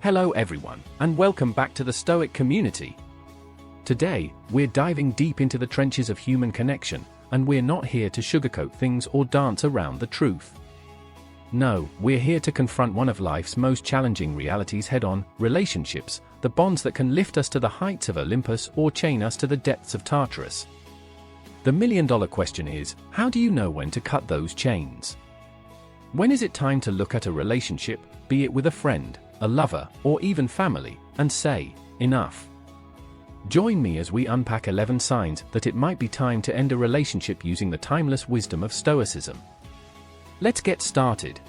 Hello everyone, and welcome back to the Stoic community. Today, we're diving deep into the trenches of human connection, and we're not here to sugarcoat things or dance around the truth. No, we're here to confront one of life's most challenging realities head-on: relationships, the bonds that can lift us to the heights of Olympus or chain us to the depths of Tartarus. The million-dollar question is, how do you know when to cut those chains? When is it time to look at a relationship, be it with a friend, a lover, or even family, and say, enough? Join me as we unpack 11 signs that it might be time to end a relationship using the timeless wisdom of Stoicism. Let's get started.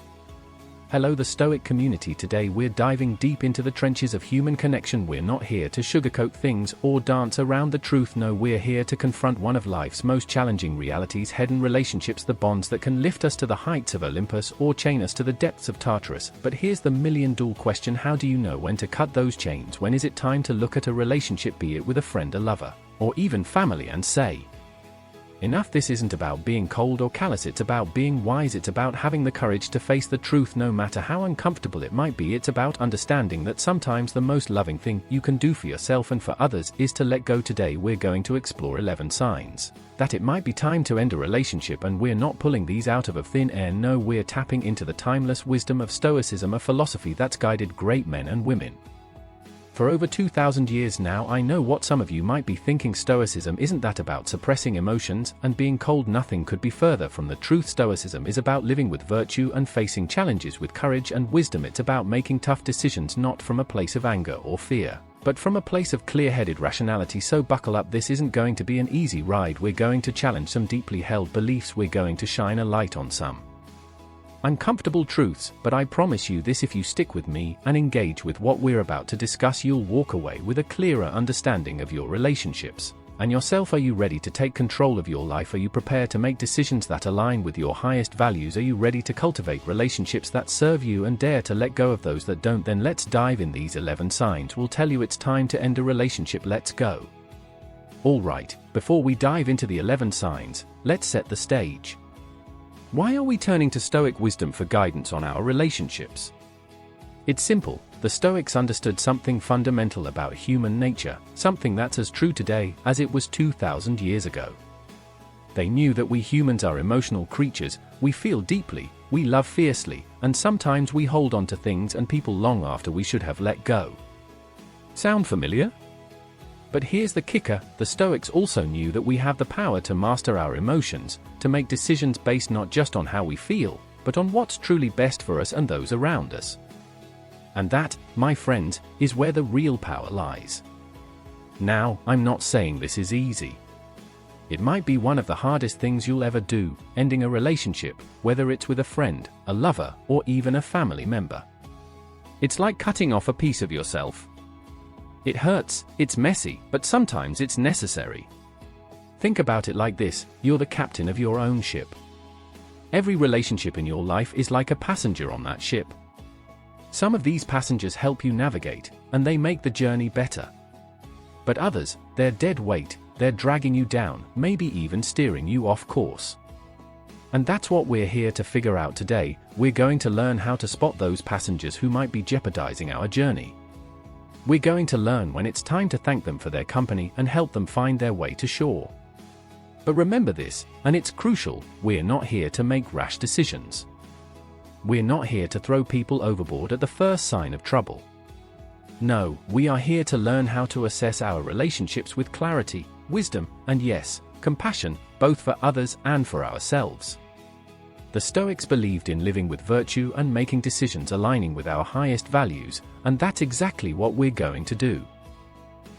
Hello the Stoic community. Today we're diving deep into the trenches of human connection. We're not here to sugarcoat things or dance around the truth. No, we're here to confront one of life's most challenging realities head-on: relationships, the bonds that can lift us to the heights of Olympus or chain us to the depths of Tartarus. But here's the million-dollar question: how do you know when to cut those chains? When is it time to look at a relationship, be it with a friend, a lover, or even family, and say, enough? This isn't about being cold or callous, it's about being wise. It's about having the courage to face the truth no matter how uncomfortable it might be. It's about understanding that sometimes the most loving thing you can do for yourself and for others is to let go. Today we're going to explore 11 signs that it might be time to end a relationship, and we're not pulling these out of thin air. No, we're tapping into the timeless wisdom of Stoicism, a philosophy that's guided great men and women for over 2,000 years now. I know what some of you might be thinking: Stoicism, isn't that about suppressing emotions and being cold? Nothing could be further from the truth. Stoicism is about living with virtue and facing challenges with courage and wisdom. It's about making tough decisions not from a place of anger or fear, but from a place of clear-headed rationality. So buckle up, this isn't going to be an easy ride. We're going to challenge some deeply held beliefs. We're going to shine a light on some uncomfortable truths, but I promise you this: if you stick with me and engage with what we're about to discuss, you'll walk away with a clearer understanding of your relationships and yourself. Are you ready to take control of your life? Are you prepared to make decisions that align with your highest values? Are you ready to cultivate relationships that serve you and dare to let go of those that don't? Then let's dive in. These 11 signs will tell you it's time to end a relationship. Let's go. Alright, before we dive into the 11 signs, let's set the stage. Why are we turning to Stoic wisdom for guidance on our relationships? It's simple. The Stoics understood something fundamental about human nature, something that's as true today as it was 2,000 years ago. They knew that we humans are emotional creatures. We feel deeply, we love fiercely, and sometimes we hold on to things and people long after we should have let go. Sound familiar? But here's the kicker: the Stoics also knew that we have the power to master our emotions, to make decisions based not just on how we feel, but on what's truly best for us and those around us. And that, my friends, is where the real power lies. Now, I'm not saying this is easy. It might be one of the hardest things you'll ever do, ending a relationship, whether it's with a friend, a lover, or even a family member. It's like cutting off a piece of yourself. It hurts, it's messy, but sometimes it's necessary. Think about it like this: you're the captain of your own ship. Every relationship in your life is like a passenger on that ship. Some of these passengers help you navigate, and they make the journey better. But others, they're dead weight, they're dragging you down, maybe even steering you off course. And that's what we're here to figure out today. We're going to learn how to spot those passengers who might be jeopardizing our journey. We're going to learn when it's time to thank them for their company and help them find their way to shore. But remember this, and it's crucial: we're not here to make rash decisions. We're not here to throw people overboard at the first sign of trouble. No, we are here to learn how to assess our relationships with clarity, wisdom, and yes, compassion, both for others and for ourselves. The Stoics believed in living with virtue and making decisions aligning with our highest values, and that's exactly what we're going to do.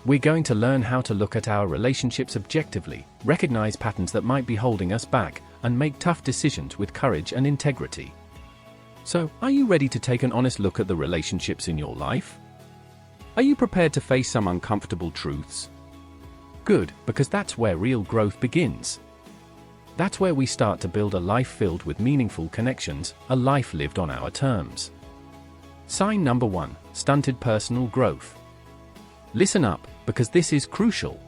We're going to learn how to look at our relationships objectively, recognize patterns that might be holding us back, and make tough decisions with courage and integrity. So, are you ready to take an honest look at the relationships in your life? Are you prepared to face some uncomfortable truths? Good, because that's where real growth begins. That's where we start to build a life filled with meaningful connections, a life lived on our terms. Sign number 1: stunted personal growth. Listen up, because this is crucial.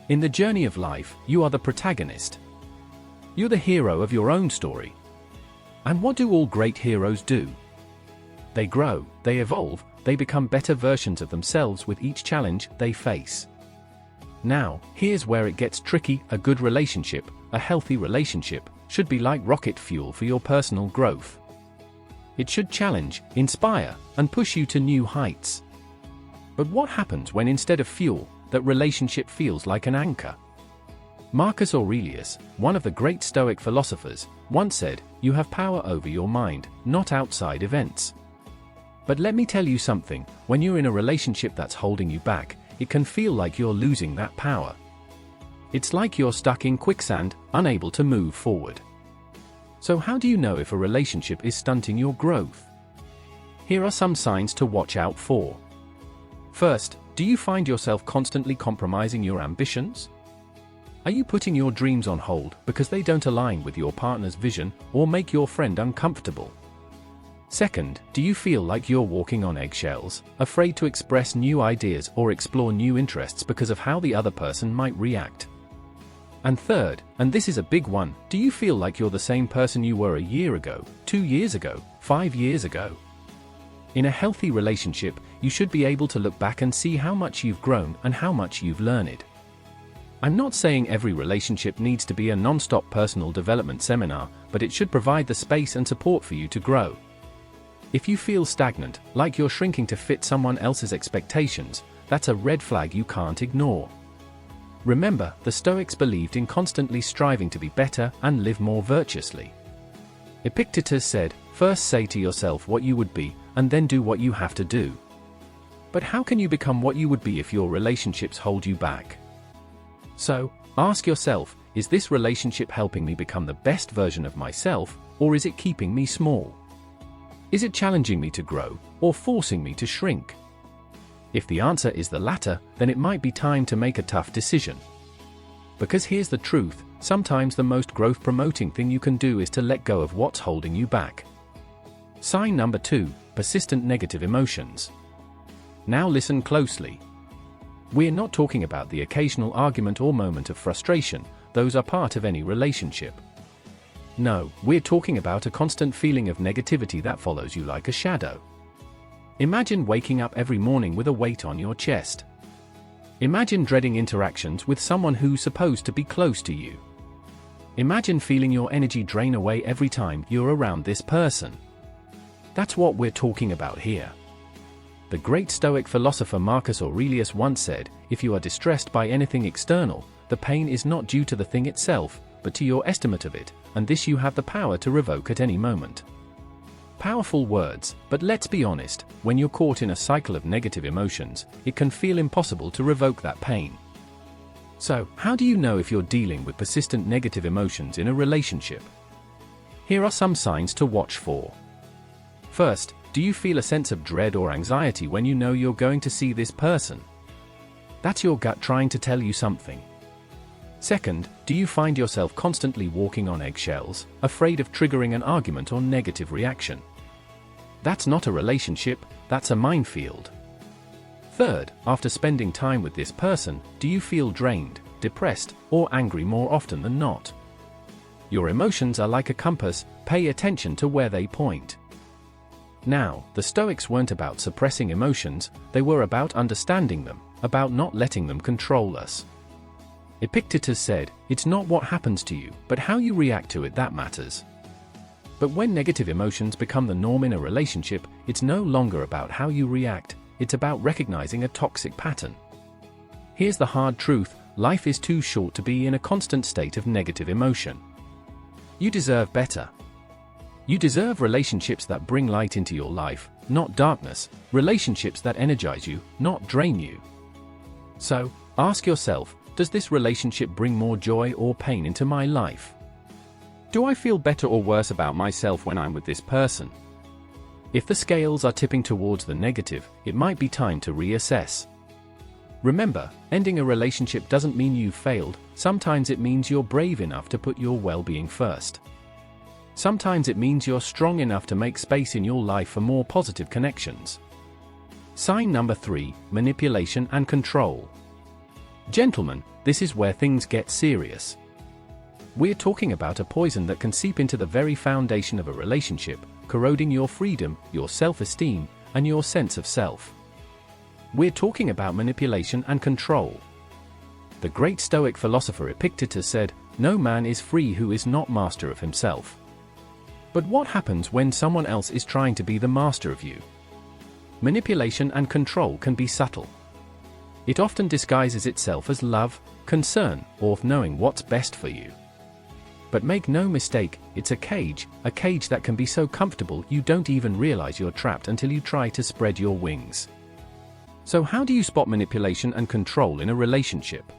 In the journey of life, you are the protagonist. You're the hero of your own story. And what do all great heroes do? They grow, they evolve, they become better versions of themselves with each challenge they face. Now, here's where it gets tricky. A good relationship, a healthy relationship, should be like rocket fuel for your personal growth. It should challenge, inspire, and push you to new heights. But what happens when instead of fuel, that relationship feels like an anchor? Marcus Aurelius, one of the great Stoic philosophers, once said, "You have power over your mind, not outside events." But let me tell you something, when you're in a relationship that's holding you back, it can feel like you're losing that power. It's like you're stuck in quicksand, unable to move forward. So how do you know if a relationship is stunting your growth? Here are some signs to watch out for. First, do you find yourself constantly compromising your ambitions? Are you putting your dreams on hold because they don't align with your partner's vision or make your friend uncomfortable? Second, do you feel like you're walking on eggshells, afraid to express new ideas or explore new interests because of how the other person might react? And third, and this is a big one, do you feel like you're the same person you were a year ago, 2 years ago, 5 years ago? In a healthy relationship, you should be able to look back and see how much you've grown and how much you've learned. I'm not saying every relationship needs to be a non-stop personal development seminar, but it should provide the space and support for you to grow. If you feel stagnant, like you're shrinking to fit someone else's expectations, that's a red flag you can't ignore. Remember, the Stoics believed in constantly striving to be better and live more virtuously. Epictetus said, "First say to yourself what you would be, and then do what you have to do." But how can you become what you would be if your relationships hold you back? So, ask yourself, is this relationship helping me become the best version of myself, or is it keeping me small? Is it challenging me to grow, or forcing me to shrink? If the answer is the latter, then it might be time to make a tough decision. Because here's the truth, sometimes the most growth-promoting thing you can do is to let go of what's holding you back. Sign number 2, persistent negative emotions. Now listen closely. We're not talking about the occasional argument or moment of frustration, those are part of any relationship. No, we're talking about a constant feeling of negativity that follows you like a shadow. Imagine waking up every morning with a weight on your chest. Imagine dreading interactions with someone who's supposed to be close to you. Imagine feeling your energy drain away every time you're around this person. That's what we're talking about here. The great Stoic philosopher Marcus Aurelius once said, "If you are distressed by anything external, the pain is not due to the thing itself, but to your estimate of it, and this you have the power to revoke at any moment." Powerful words, but let's be honest, when you're caught in a cycle of negative emotions, it can feel impossible to revoke that pain. So, how do you know if you're dealing with persistent negative emotions in a relationship? Here are some signs to watch for. First, do you feel a sense of dread or anxiety when you know you're going to see this person? That's your gut trying to tell you something. Second, do you find yourself constantly walking on eggshells, afraid of triggering an argument or negative reaction? That's not a relationship, that's a minefield. Third, after spending time with this person, do you feel drained, depressed, or angry more often than not? Your emotions are like a compass, pay attention to where they point. Now, the Stoics weren't about suppressing emotions, they were about understanding them, about not letting them control us. Epictetus said, "It's not what happens to you, but how you react to it that matters." But when negative emotions become the norm in a relationship, it's no longer about how you react, it's about recognizing a toxic pattern. Here's the hard truth, life is too short to be in a constant state of negative emotion. You deserve better. You deserve relationships that bring light into your life, not darkness, relationships that energize you, not drain you. So, ask yourself, does this relationship bring more joy or pain into my life? Do I feel better or worse about myself when I'm with this person? If the scales are tipping towards the negative, it might be time to reassess. Remember, ending a relationship doesn't mean you've failed, sometimes it means you're brave enough to put your well-being first. Sometimes it means you're strong enough to make space in your life for more positive connections. Sign number 3, manipulation and control. Gentlemen, this is where things get serious. We're talking about a poison that can seep into the very foundation of a relationship, corroding your freedom, your self-esteem, and your sense of self. We're talking about manipulation and control. The great Stoic philosopher Epictetus said, "No man is free who is not master of himself." But what happens when someone else is trying to be the master of you? Manipulation and control can be subtle. It often disguises itself as love, concern, or knowing what's best for you. But make no mistake, it's a cage that can be so comfortable you don't even realize you're trapped until you try to spread your wings. So how do you spot manipulation and control in a relationship?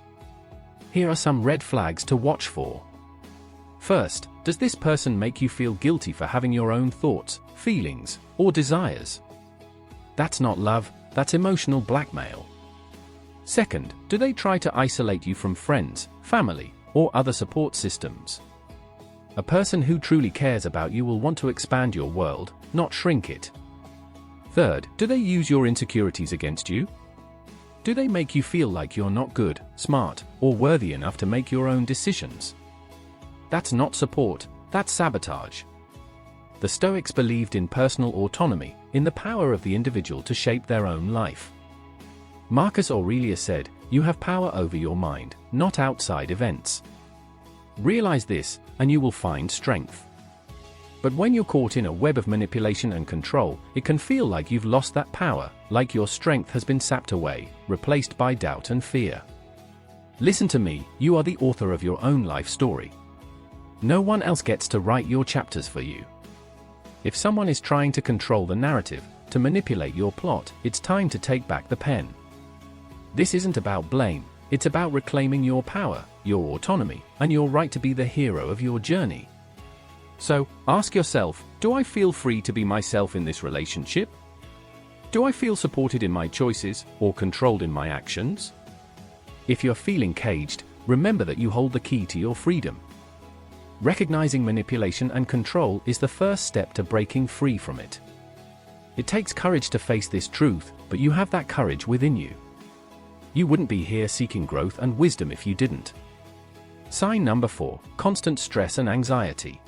Here are some red flags to watch for. First, does this person make you feel guilty for having your own thoughts, feelings, or desires? That's not love, that's emotional blackmail. Second, do they try to isolate you from friends, family, or other support systems? A person who truly cares about you will want to expand your world, not shrink it. Third, do they use your insecurities against you? Do they make you feel like you're not good, smart, or worthy enough to make your own decisions? That's not support, that's sabotage. The Stoics believed in personal autonomy, in the power of the individual to shape their own life. Marcus Aurelius said, "You have power over your mind, not outside events." Realize this, and you will find strength. But when you're caught in a web of manipulation and control, it can feel like you've lost that power, like your strength has been sapped away, replaced by doubt and fear. Listen to me, you are the author of your own life story. No one else gets to write your chapters for you. If someone is trying to control the narrative, to manipulate your plot, it's time to take back the pen. This isn't about blame, it's about reclaiming your power, your autonomy, and your right to be the hero of your journey. So, ask yourself, do I feel free to be myself in this relationship? Do I feel supported in my choices, or controlled in my actions? If you're feeling caged, remember that you hold the key to your freedom. Recognizing manipulation and control is the first step to breaking free from it. It takes courage to face this truth, but you have that courage within you. You wouldn't be here seeking growth and wisdom if you didn't. Sign number 4, constant stress and anxiety.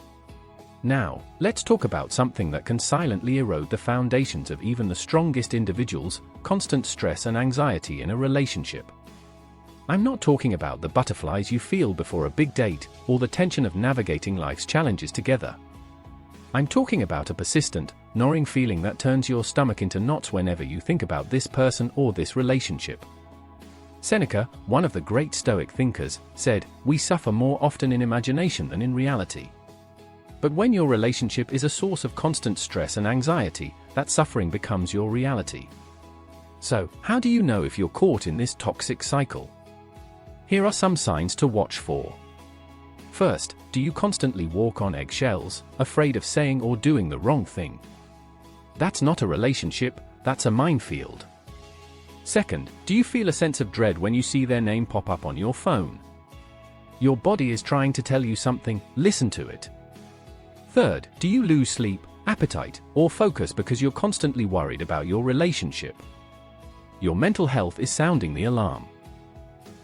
Now, let's talk about something that can silently erode the foundations of even the strongest individuals: constant stress and anxiety in a relationship. I'm not talking about the butterflies you feel before a big date, or the tension of navigating life's challenges together. I'm talking about a persistent, gnawing feeling that turns your stomach into knots whenever you think about this person or this relationship. Seneca, one of the great Stoic thinkers, said, "We suffer more often in imagination than in reality." But when your relationship is a source of constant stress and anxiety, that suffering becomes your reality. So, how do you know if you're caught in this toxic cycle? Here are some signs to watch for. First, do you constantly walk on eggshells, afraid of saying or doing the wrong thing? That's not a relationship, that's a minefield. Second, do you feel a sense of dread when you see their name pop up on your phone? Your body is trying to tell you something, listen to it. Third, do you lose sleep, appetite, or focus because you're constantly worried about your relationship? Your mental health is sounding the alarm.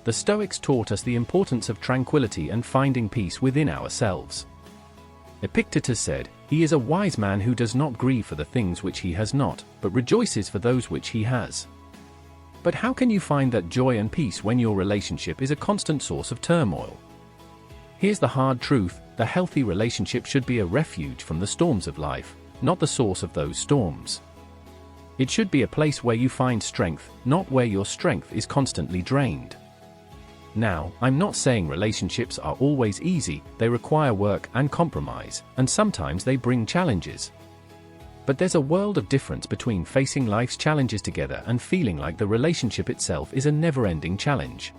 The Stoics taught us the importance of tranquility and finding peace within ourselves. Epictetus said, "He is a wise man who does not grieve for the things which he has not, but rejoices for those which he has." But how can you find that joy and peace when your relationship is a constant source of turmoil? Here's the hard truth: the healthy relationship should be a refuge from the storms of life, not the source of those storms. It should be a place where you find strength, not where your strength is constantly drained. Now, I'm not saying relationships are always easy, they require work and compromise, and sometimes they bring challenges. But there's a world of difference between facing life's challenges together and feeling like the relationship itself is a never-ending challenge.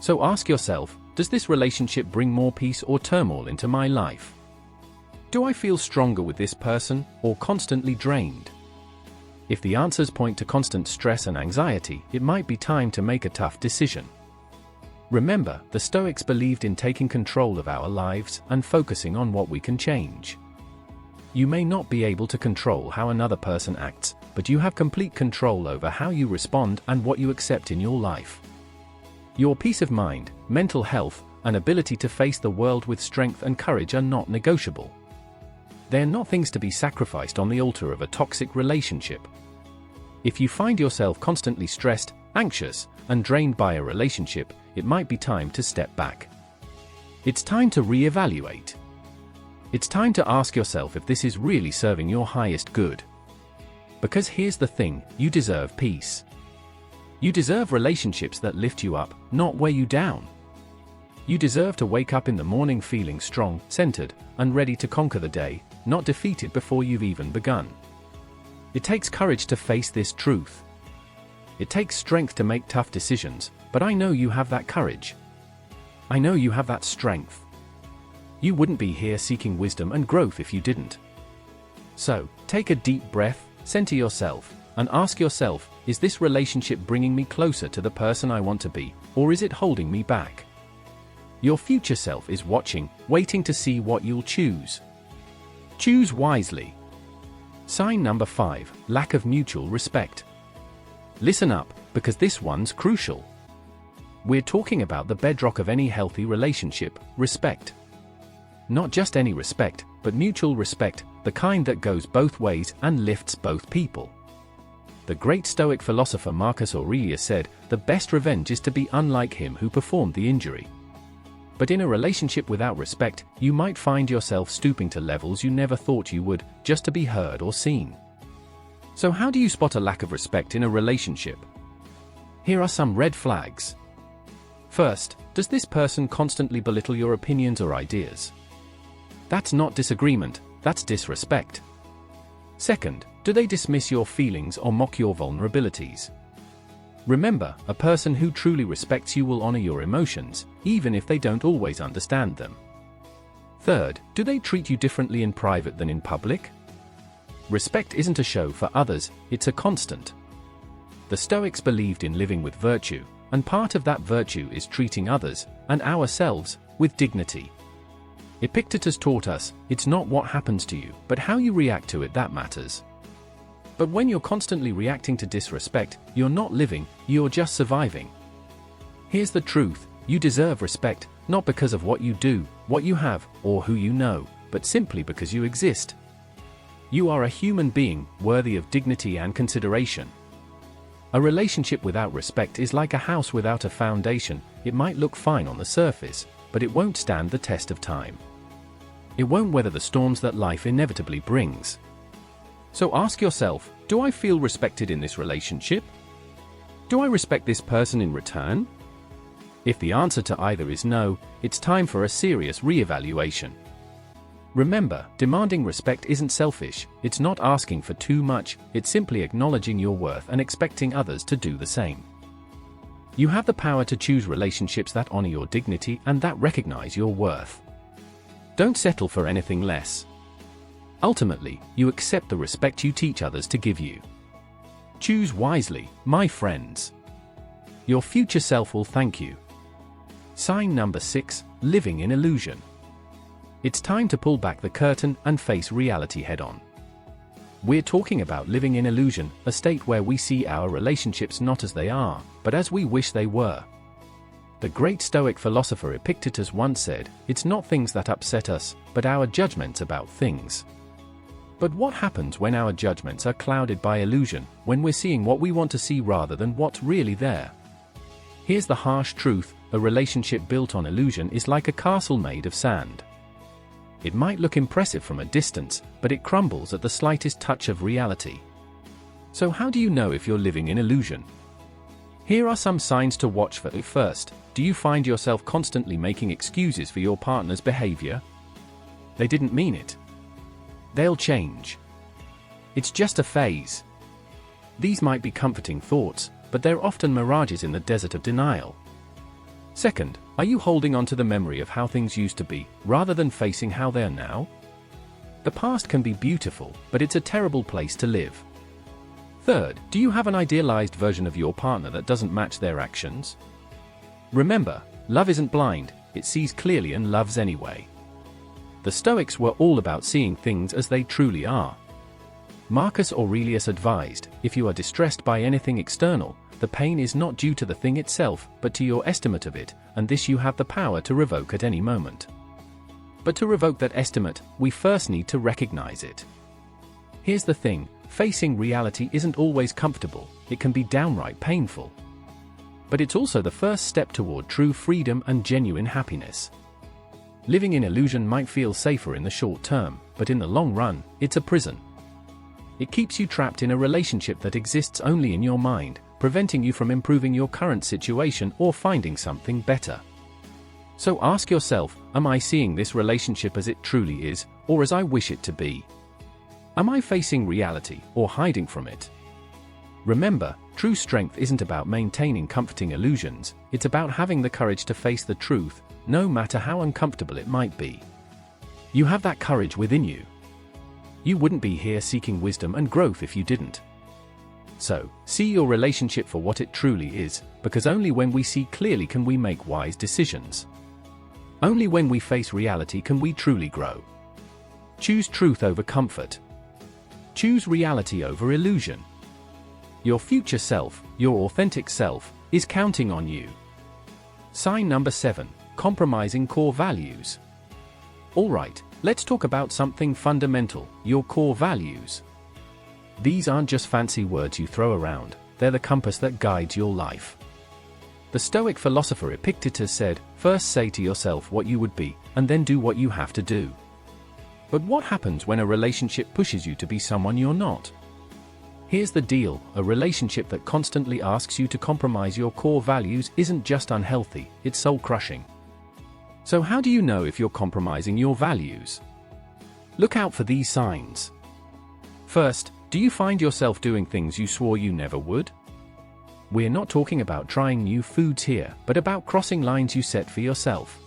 So ask yourself, does this relationship bring more peace or turmoil into my life? Do I feel stronger with this person, or constantly drained? If the answers point to constant stress and anxiety, it might be time to make a tough decision. Remember, the Stoics believed in taking control of our lives and focusing on what we can change. You may not be able to control how another person acts, but you have complete control over how you respond and what you accept in your life. Your peace of mind, mental health, and ability to face the world with strength and courage are not negotiable. They're not things to be sacrificed on the altar of a toxic relationship. If you find yourself constantly stressed, anxious, and drained by a relationship, it might be time to step back. It's time to reevaluate. It's time to ask yourself if this is really serving your highest good. Because here's the thing, you deserve peace. You deserve relationships that lift you up, not weigh you down. You deserve to wake up in the morning feeling strong, centered, and ready to conquer the day, not defeated before you've even begun. It takes courage to face this truth. It takes strength to make tough decisions, but I know you have that courage. I know you have that strength. You wouldn't be here seeking wisdom and growth if you didn't. So, take a deep breath, center yourself, and ask yourself, is this relationship bringing me closer to the person I want to be, or is it holding me back? Your future self is watching, waiting to see what you'll choose. Choose wisely. Sign number 5, lack of mutual respect. Listen up, because this one's crucial. We're talking about the bedrock of any healthy relationship, respect. Not just any respect, but mutual respect, the kind that goes both ways and lifts both people. The great Stoic philosopher Marcus Aurelius said, "The best revenge is to be unlike him who performed the injury." But in a relationship without respect, you might find yourself stooping to levels you never thought you would, just to be heard or seen. So how do you spot a lack of respect in a relationship? Here are some red flags. First, does this person constantly belittle your opinions or ideas? That's not disagreement, that's disrespect. Second, do they dismiss your feelings or mock your vulnerabilities? Remember, a person who truly respects you will honor your emotions, even if they don't always understand them. Third, do they treat you differently in private than in public? Respect isn't a show for others, it's a constant. The Stoics believed in living with virtue, and part of that virtue is treating others, and ourselves, with dignity. Epictetus taught us, it's not what happens to you, but how you react to it that matters. But when you're constantly reacting to disrespect, you're not living, you're just surviving. Here's the truth, you deserve respect, not because of what you do, what you have, or who you know, but simply because you exist. You are a human being, worthy of dignity and consideration. A relationship without respect is like a house without a foundation. It might look fine on the surface, but it won't stand the test of time. It won't weather the storms that life inevitably brings. So ask yourself, do I feel respected in this relationship? Do I respect this person in return? If the answer to either is no, it's time for a serious re-evaluation. Remember, demanding respect isn't selfish, it's not asking for too much, it's simply acknowledging your worth and expecting others to do the same. You have the power to choose relationships that honor your dignity and that recognize your worth. Don't settle for anything less. Ultimately, you accept the respect you teach others to give you. Choose wisely, my friends. Your future self will thank you. Sign number 6, living in illusion. It's time to pull back the curtain and face reality head-on. We're talking about living in illusion, a state where we see our relationships not as they are, but as we wish they were. The great Stoic philosopher Epictetus once said, "It's not things that upset us, but our judgments about things." But what happens when our judgments are clouded by illusion, when we're seeing what we want to see rather than what's really there? Here's the harsh truth, a relationship built on illusion is like a castle made of sand. It might look impressive from a distance, but it crumbles at the slightest touch of reality. So how do you know if you're living in illusion? Here are some signs to watch for. First, do you find yourself constantly making excuses for your partner's behavior? They didn't mean it. They'll change. It's just a phase. These might be comforting thoughts, but they're often mirages in the desert of denial. Second, are you holding on to the memory of how things used to be, rather than facing how they are now? The past can be beautiful, but it's a terrible place to live. Third, do you have an idealized version of your partner that doesn't match their actions? Remember, love isn't blind, it sees clearly and loves anyway. The Stoics were all about seeing things as they truly are. Marcus Aurelius advised, if you are distressed by anything external, the pain is not due to the thing itself, but to your estimate of it, and this you have the power to revoke at any moment. But to revoke that estimate, we first need to recognize it. Here's the thing, facing reality isn't always comfortable, it can be downright painful. But it's also the first step toward true freedom and genuine happiness. Living in illusion might feel safer in the short term, but in the long run, it's a prison. It keeps you trapped in a relationship that exists only in your mind, preventing you from improving your current situation or finding something better. So ask yourself, am I seeing this relationship as it truly is, or as I wish it to be? Am I facing reality, or hiding from it? Remember, true strength isn't about maintaining comforting illusions, it's about having the courage to face the truth, no matter how uncomfortable it might be. You have that courage within you. You wouldn't be here seeking wisdom and growth if you didn't. So, see your relationship for what it truly is, because only when we see clearly can we make wise decisions. Only when we face reality can we truly grow. Choose truth over comfort. Choose reality over illusion. Your future self, your authentic self, is counting on you. Sign number 7, compromising core values. Alright, let's talk about something fundamental, your core values. These aren't just fancy words you throw around, they're the compass that guides your life. The Stoic philosopher Epictetus said, first say to yourself what you would be, and then do what you have to do. But what happens when a relationship pushes you to be someone you're not? Here's the deal, a relationship that constantly asks you to compromise your core values isn't just unhealthy, it's soul-crushing. So how do you know if you're compromising your values? Look out for these signs. First, do you find yourself doing things you swore you never would? We're not talking about trying new foods here, but about crossing lines you set for yourself.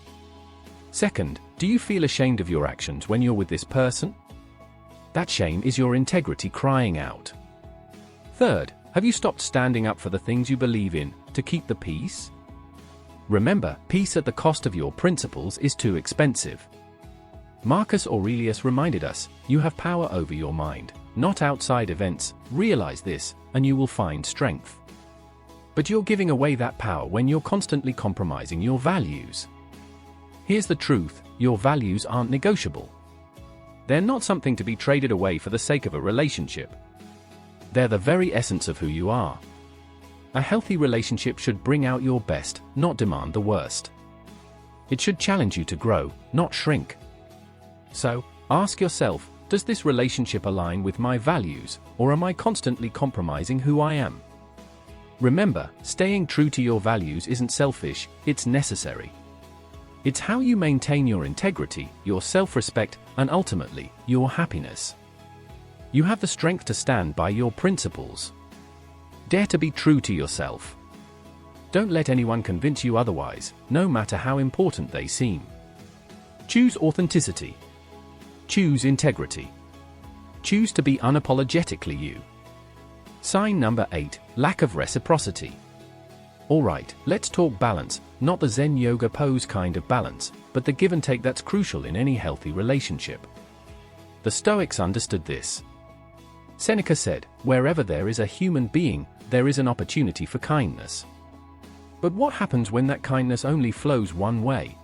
Second, do you feel ashamed of your actions when you're with this person? That shame is your integrity crying out. Third, have you stopped standing up for the things you believe in, to keep the peace? Remember, peace at the cost of your principles is too expensive. Marcus Aurelius reminded us, you have power over your mind, not outside events, realize this, and you will find strength. But you're giving away that power when you're constantly compromising your values. Here's the truth, your values aren't negotiable. They're not something to be traded away for the sake of a relationship. They're the very essence of who you are. A healthy relationship should bring out your best, not demand the worst. It should challenge you to grow, not shrink. So, ask yourself, does this relationship align with my values, or am I constantly compromising who I am? Remember, staying true to your values isn't selfish, it's necessary. It's how you maintain your integrity, your self-respect, and ultimately, your happiness. You have the strength to stand by your principles. Dare to be true to yourself. Don't let anyone convince you otherwise, no matter how important they seem. Choose authenticity. Choose integrity. Choose to be unapologetically you. Sign number 8, lack of reciprocity. Alright, let's talk balance, not the Zen yoga pose kind of balance, but the give and take that's crucial in any healthy relationship. The Stoics understood this. Seneca said, wherever there is a human being, there is an opportunity for kindness. But what happens when that kindness only flows one way?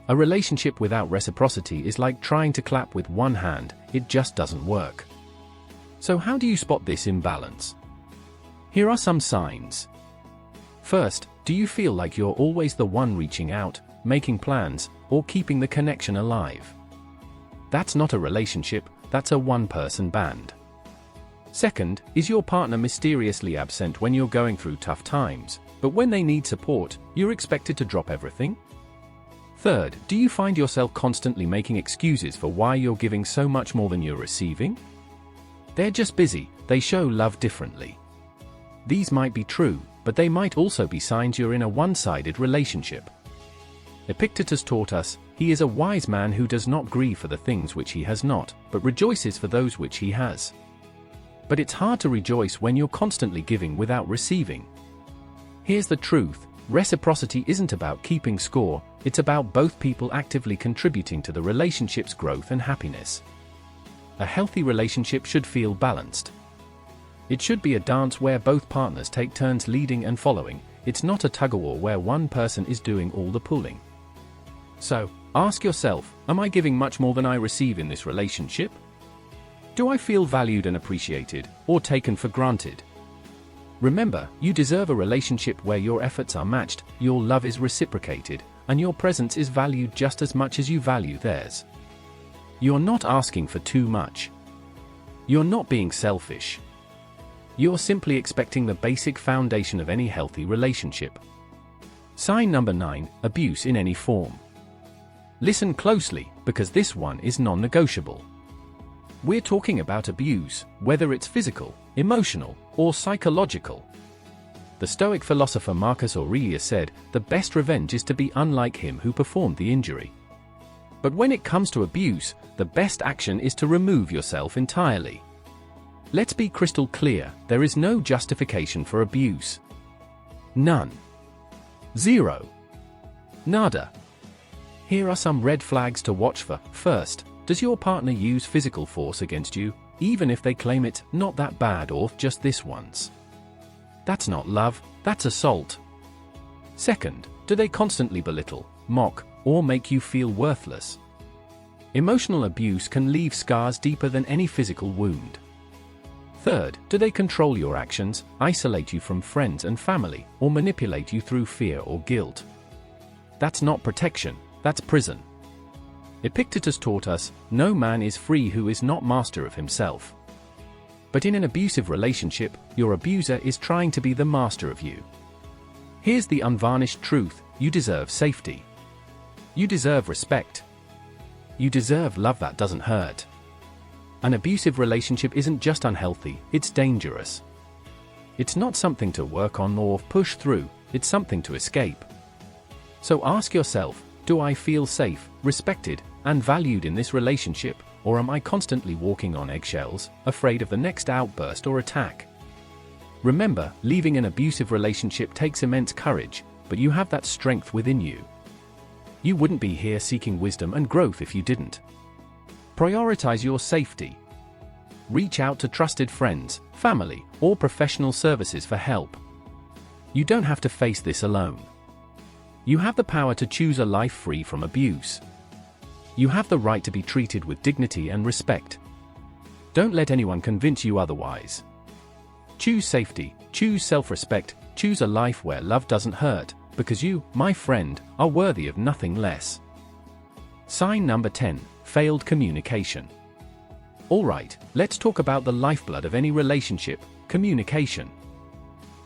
A relationship without reciprocity is like trying to clap with one hand, it just doesn't work. So how do you spot this imbalance? Here are some signs. First, do you feel like you're always the one reaching out, making plans, or keeping the connection alive? That's not a relationship, that's a one-person band. Second, is your partner mysteriously absent when you're going through tough times, but when they need support, you're expected to drop everything? Third, do you find yourself constantly making excuses for why you're giving so much more than you're receiving? They're just busy, they show love differently. These might be true, but they might also be signs you're in a one-sided relationship. Epictetus taught us, he is a wise man who does not grieve for the things which he has not, but rejoices for those which he has. But it's hard to rejoice when you're constantly giving without receiving. Here's the truth, reciprocity isn't about keeping score, it's about both people actively contributing to the relationship's growth and happiness. A healthy relationship should feel balanced. It should be a dance where both partners take turns leading and following, it's not a tug-of-war where one person is doing all the pulling. So, ask yourself, am I giving much more than I receive in this relationship? Do I feel valued and appreciated, or taken for granted? Remember, you deserve a relationship where your efforts are matched, your love is reciprocated, and your presence is valued just as much as you value theirs. You're not asking for too much. You're not being selfish. You're simply expecting the basic foundation of any healthy relationship. Sign number 9, abuse in any form. Listen closely, because this one is non-negotiable. We're talking about abuse, whether it's physical, emotional, or psychological. The Stoic philosopher Marcus Aurelius said, "The best revenge is to be unlike him who performed the injury." But when it comes to abuse, the best action is to remove yourself entirely. Let's be crystal clear, there is no justification for abuse. None. Zero. Nada. Here are some red flags to watch for. First, does your partner use physical force against you, even if they claim it's not that bad or just this once? That's not love, that's assault. Second, do they constantly belittle, mock, or make you feel worthless? Emotional abuse can leave scars deeper than any physical wound. Third, do they control your actions, isolate you from friends and family, or manipulate you through fear or guilt? That's not protection, that's prison. Epictetus taught us, no man is free who is not master of himself. But in an abusive relationship, your abuser is trying to be the master of you. Here's the unvarnished truth, you deserve safety. You deserve respect. You deserve love that doesn't hurt. An abusive relationship isn't just unhealthy, it's dangerous. It's not something to work on or push through, it's something to escape. So ask yourself, do I feel safe, respected, and valued in this relationship, or am I constantly walking on eggshells, afraid of the next outburst or attack? Remember, leaving an abusive relationship takes immense courage, but you have that strength within you. You wouldn't be here seeking wisdom and growth if you didn't. Prioritize your safety. Reach out to trusted friends, family, or professional services for help. You don't have to face this alone. You have the power to choose a life free from abuse. You have the right to be treated with dignity and respect. Don't let anyone convince you otherwise. Choose safety, choose self-respect, choose a life where love doesn't hurt, because you, my friend, are worthy of nothing less. Sign number 10, failed communication. Alright, let's talk about the lifeblood of any relationship, communication.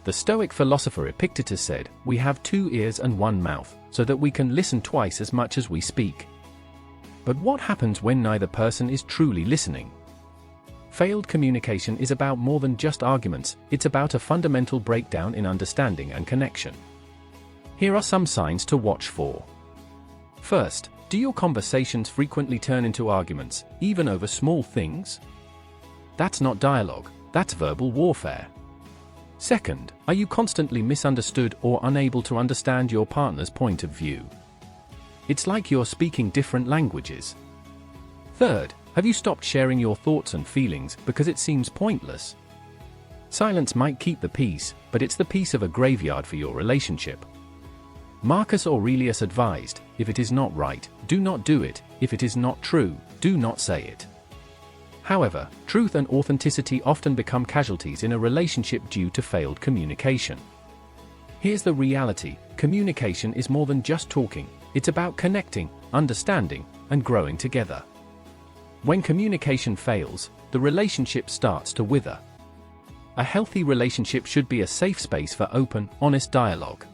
The Stoic philosopher Epictetus said, "We have 2 ears and 1 mouth, so that we can listen twice as much as we speak." But what happens when neither person is truly listening? Failed communication is about more than just arguments, it's about a fundamental breakdown in understanding and connection. Here are some signs to watch for. First, do your conversations frequently turn into arguments, even over small things? That's not dialogue, that's verbal warfare. Second, are you constantly misunderstood or unable to understand your partner's point of view? It's like you're speaking different languages. Third, have you stopped sharing your thoughts and feelings because it seems pointless? Silence might keep the peace, but it's the peace of a graveyard for your relationship. Marcus Aurelius advised, if it is not right, do not do it, if it is not true, do not say it. However, truth and authenticity often become casualties in a relationship due to failed communication. Here's the reality, communication is more than just talking, it's about connecting, understanding, and growing together. When communication fails, the relationship starts to wither. A healthy relationship should be a safe space for open, honest dialogue.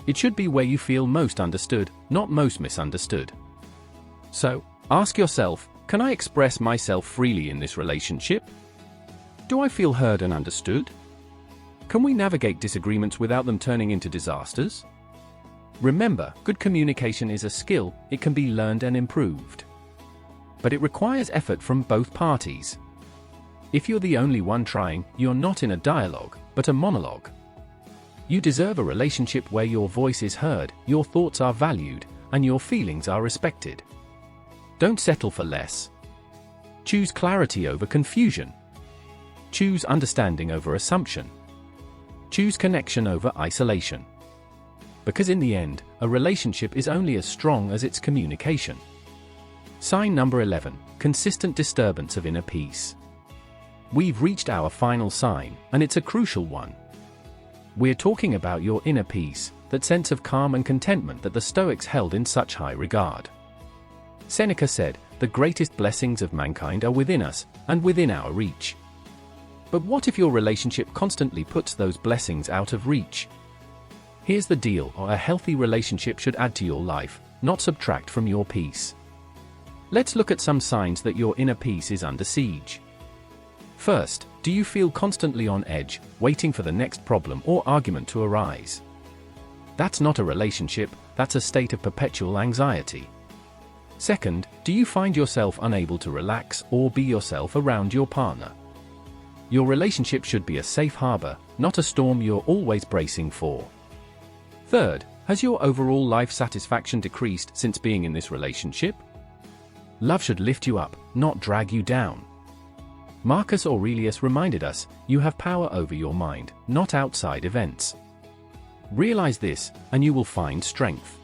It should be where you feel most understood, not most misunderstood. So, ask yourself, can I express myself freely in this relationship? Do I feel heard and understood? Can we navigate disagreements without them turning into disasters? Remember, good communication is a skill, it can be learned and improved. But it requires effort from both parties. If you're the only one trying, you're not in a dialogue, but a monologue. You deserve a relationship where your voice is heard, your thoughts are valued, and your feelings are respected. Don't settle for less. Choose clarity over confusion. Choose understanding over assumption. Choose connection over isolation. Because in the end, a relationship is only as strong as its communication. Sign number 11, consistent disturbance of inner peace. We've reached our final sign, and it's a crucial one. We're talking about your inner peace, that sense of calm and contentment that the Stoics held in such high regard. Seneca said, "The greatest blessings of mankind are within us, and within our reach." But what if your relationship constantly puts those blessings out of reach? Here's the deal: a healthy relationship should add to your life, not subtract from your peace. Let's look at some signs that your inner peace is under siege. First, do you feel constantly on edge, waiting for the next problem or argument to arise? That's not a relationship, that's a state of perpetual anxiety. Second, do you find yourself unable to relax or be yourself around your partner? Your relationship should be a safe harbor, not a storm you're always bracing for. Third, has your overall life satisfaction decreased since being in this relationship? Love should lift you up, not drag you down. Marcus Aurelius reminded us, you have power over your mind, not outside events. Realize this, and you will find strength.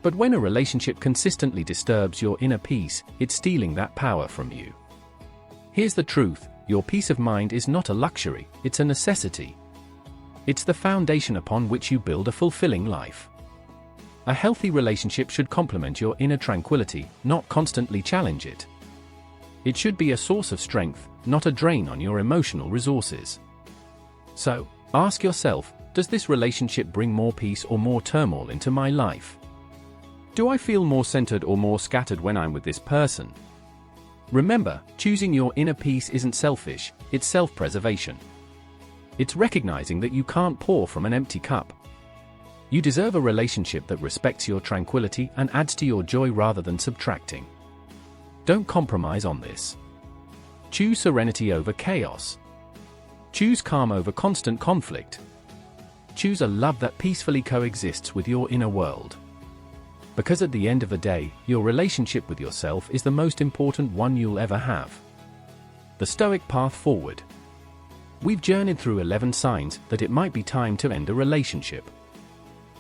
But when a relationship consistently disturbs your inner peace, it's stealing that power from you. Here's the truth: your peace of mind is not a luxury, it's a necessity. It's the foundation upon which you build a fulfilling life. A healthy relationship should complement your inner tranquility, not constantly challenge it. It should be a source of strength, not a drain on your emotional resources. So, ask yourself, does this relationship bring more peace or more turmoil into my life? Do I feel more centered or more scattered when I'm with this person? Remember, choosing your inner peace isn't selfish, it's self-preservation. It's recognizing that you can't pour from an empty cup. You deserve a relationship that respects your tranquility and adds to your joy rather than subtracting. Don't compromise on this. Choose serenity over chaos. Choose calm over constant conflict. Choose a love that peacefully coexists with your inner world. Because at the end of the day, your relationship with yourself is the most important one you'll ever have. The Stoic path forward. We've journeyed through 11 signs that it might be time to end a relationship.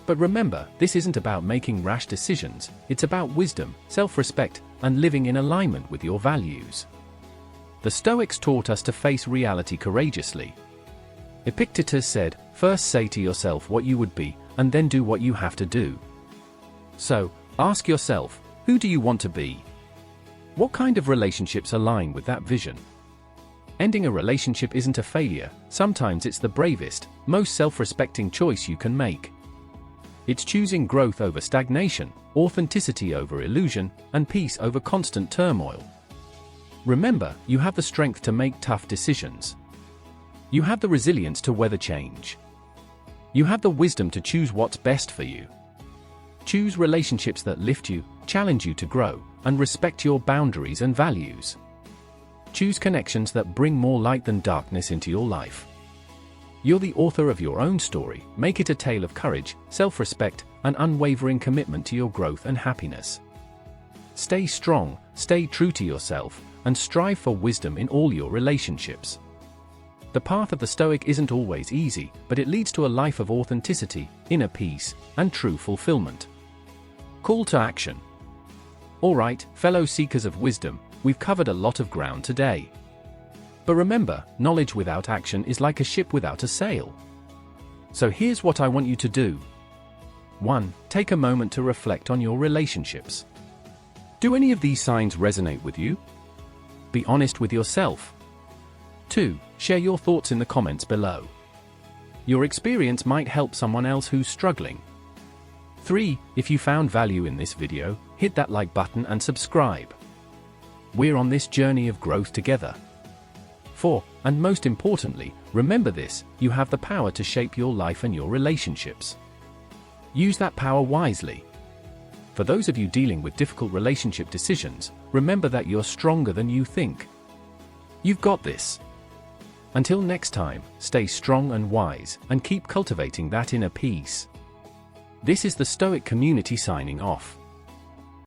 But remember, this isn't about making rash decisions, it's about wisdom, self-respect, and living in alignment with your values. The Stoics taught us to face reality courageously. Epictetus said, "First say to yourself what you would be, and then do what you have to do." So, ask yourself, who do you want to be? What kind of relationships align with that vision? Ending a relationship isn't a failure, sometimes it's the bravest, most self-respecting choice you can make. It's choosing growth over stagnation, authenticity over illusion, and peace over constant turmoil. Remember, you have the strength to make tough decisions. You have the resilience to weather change. You have the wisdom to choose what's best for you. Choose relationships that lift you, challenge you to grow, and respect your boundaries and values. Choose connections that bring more light than darkness into your life. You're the author of your own story, make it a tale of courage, self-respect, and unwavering commitment to your growth and happiness. Stay strong, stay true to yourself, and strive for wisdom in all your relationships. The path of the Stoic isn't always easy, but it leads to a life of authenticity, inner peace, and true fulfillment. Call to action. Alright, fellow seekers of wisdom, we've covered a lot of ground today. But remember, knowledge without action is like a ship without a sail. So here's what I want you to do. 1. Take a moment to reflect on your relationships. Do any of these signs resonate with you? Be honest with yourself. 2. Share your thoughts in the comments below. Your experience might help someone else who's struggling. 3. If you found value in this video, hit that like button and subscribe. We're on this journey of growth together. 4. And most importantly, remember this, you have the power to shape your life and your relationships. Use that power wisely. For those of you dealing with difficult relationship decisions, remember that you're stronger than you think. You've got this. Until next time, stay strong and wise, and keep cultivating that inner peace. This is the Stoic community signing off.